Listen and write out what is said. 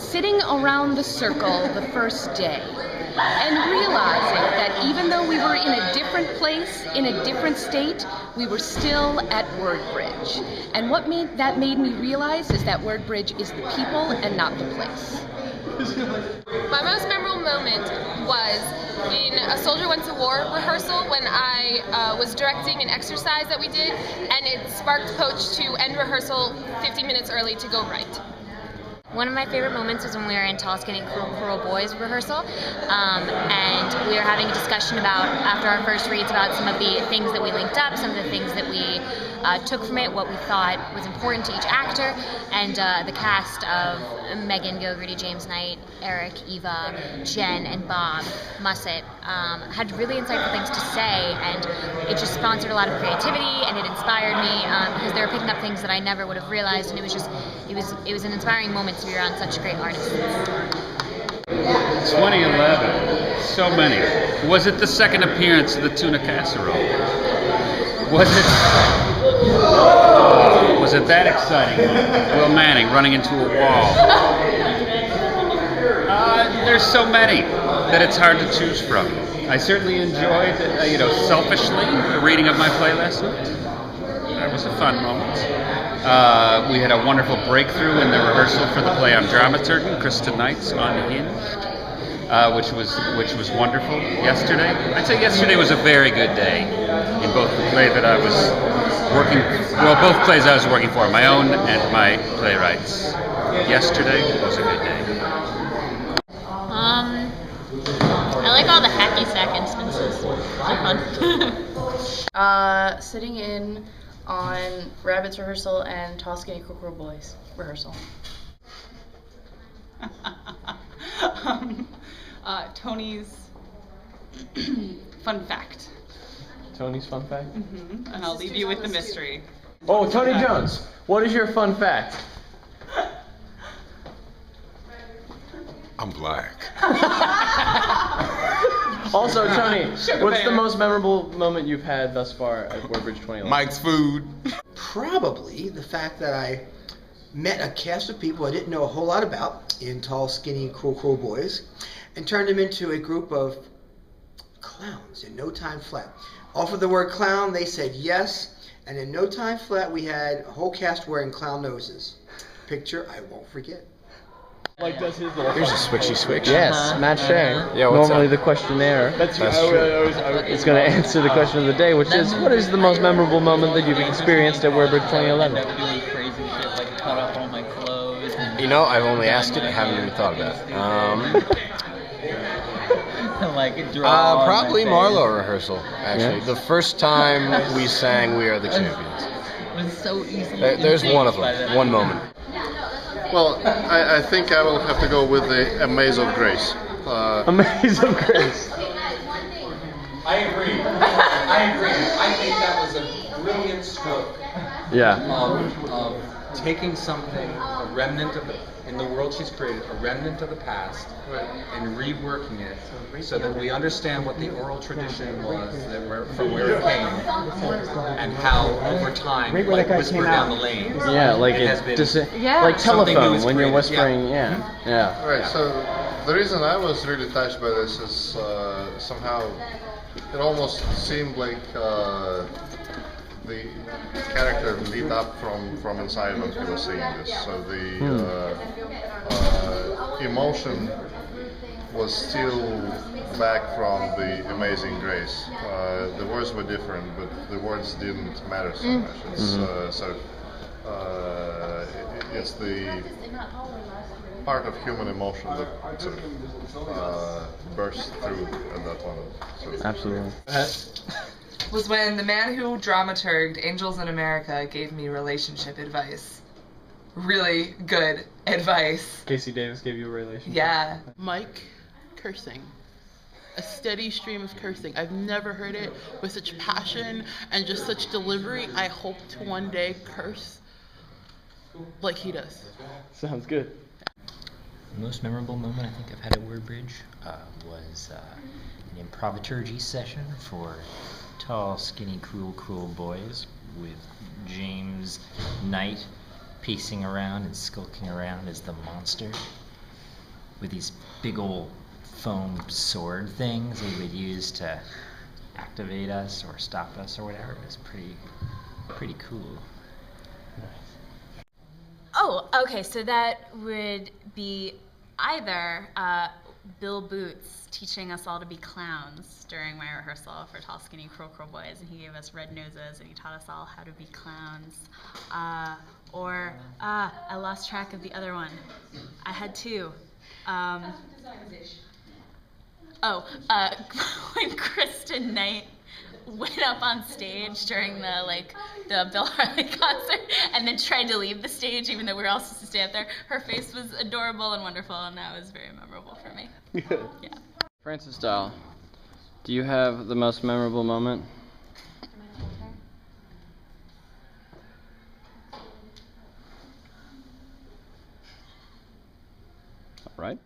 sitting around the circle the first day and realizing that even though we were in a different place, in a different state, we were still at WordBRIDGE. And what made me realize is that WordBRIDGE is the people and not the place. My most memorable moment was in a Soldier Went to War rehearsal when I was directing an exercise that we did, and it sparked Poach to end rehearsal 15 minutes early to go write. One of my favorite moments was when we were in Tall, Skinny, Cruel Boys rehearsal, and we were having a discussion about, after our first reads, about some of the things that we linked up, some of the things that we took from it, what we thought was important to each actor, and the cast of Megan, Gilgerty, James Knight, Eric, Eva, Jen, and Bob Musset had really insightful things to say, and it just sponsored a lot of creativity, and it inspired me because they were picking up things that I never would have realized, and it was an inspiring moment to be around such great artists. 2011, so many. Was it the second appearance of the tuna casserole? Was it that exciting? Will Manning running into a wall? There's so many that it's hard to choose from. I certainly enjoyed, selfishly, the reading of my play last night. That was a fun moment. We had a wonderful breakthrough in the rehearsal for the play on dramaturgy, Kristen Knight's Unhinged, which was wonderful yesterday. I'd say yesterday was a very good day in both the play that I was both plays I was working for, my own and my playwrights. Yesterday was a good day. I like all the hacky sack instances. They're fun. Sitting in on Rabbit's rehearsal and Tall, Skinny, Cruel Boys rehearsal. Tony's fun fact. Tony's fun fact? Mm-hmm. And I'll leave you with the mystery. Oh, Tony Jones, what is your fun fact? I'm black. Also, Tony, what's the most memorable moment you've had thus far at WordBRIDGE 2011? Mike's food. Probably the fact that I met a cast of people I didn't know a whole lot about in Tall, Skinny, Cruel Boys, and turned them into a group of clowns in no time flat. Offered the word clown, they said yes, and in no time flat we had a whole cast wearing clown noses. Picture I won't forget. Like does his little Here's a switchy switch. Yes, Matt Shea. Yeah, what's Normally up? the questionnaire That's true. is going to answer the question of the day, which is, what is the most memorable moment that you've experienced at WordBRIDGE 2011? Doing crazy shit, like cut off all my clothes. You know, I've only asked it. I haven't even thought about it. Like draw Probably my Marlowe rehearsal. Actually, Yeah. the first time we sang "We Are the Champions." It was so easy. There's one of them. One moment. Well, I think I will have to go with the Amaze of Grace. Amaze of Grace. I agree. I think that was a brilliant stroke. Yeah. Of taking something, a remnant of in the world she's created, a remnant of the past, and reworking it so that we understand what the oral tradition was, from where it came, and how over time, like Whisper Down the Lane. Yeah, like it has been like something new telephone is when you're created. whispering. Yeah. Right, so the reason I was really touched by this is somehow it almost seemed like the character lit up from inside when he was saying this. So the emotion was still back from the Amazing Grace. The words were different, but the words didn't matter so much. It's it's the part of human emotion that sort of burst through at that moment. So, Absolutely. Was when the man who dramaturged Angels in America gave me relationship advice. Really good advice. Casey Davis gave you a relationship. Yeah. Mike, cursing. A steady stream of cursing. I've never heard it with such passion and just such delivery. I hope to one day curse like he does. Sounds good. The most memorable moment I think I've had at WordBRIDGE was an improviturgy session for Tall, Skinny, Cruel Boys with James Knight pacing around and skulking around as the monster. with these big old foam sword things they would use to activate us or stop us or whatever. It was pretty cool. Oh, okay, so that would be either Bill Boots teaching us all to be clowns during my rehearsal for Tall, Skinny, Cruel, Cruel Boys, and he gave us red noses and he taught us all how to be clowns. Or I lost track of the other one. I had two. When Kristen Knight went up on stage during the Bill Harley concert and then tried to leave the stage even though we were all supposed to stay up there. Her face was adorable and wonderful, and that was very memorable for me. Yeah. Francis Dahl, do you have the most memorable moment? All right.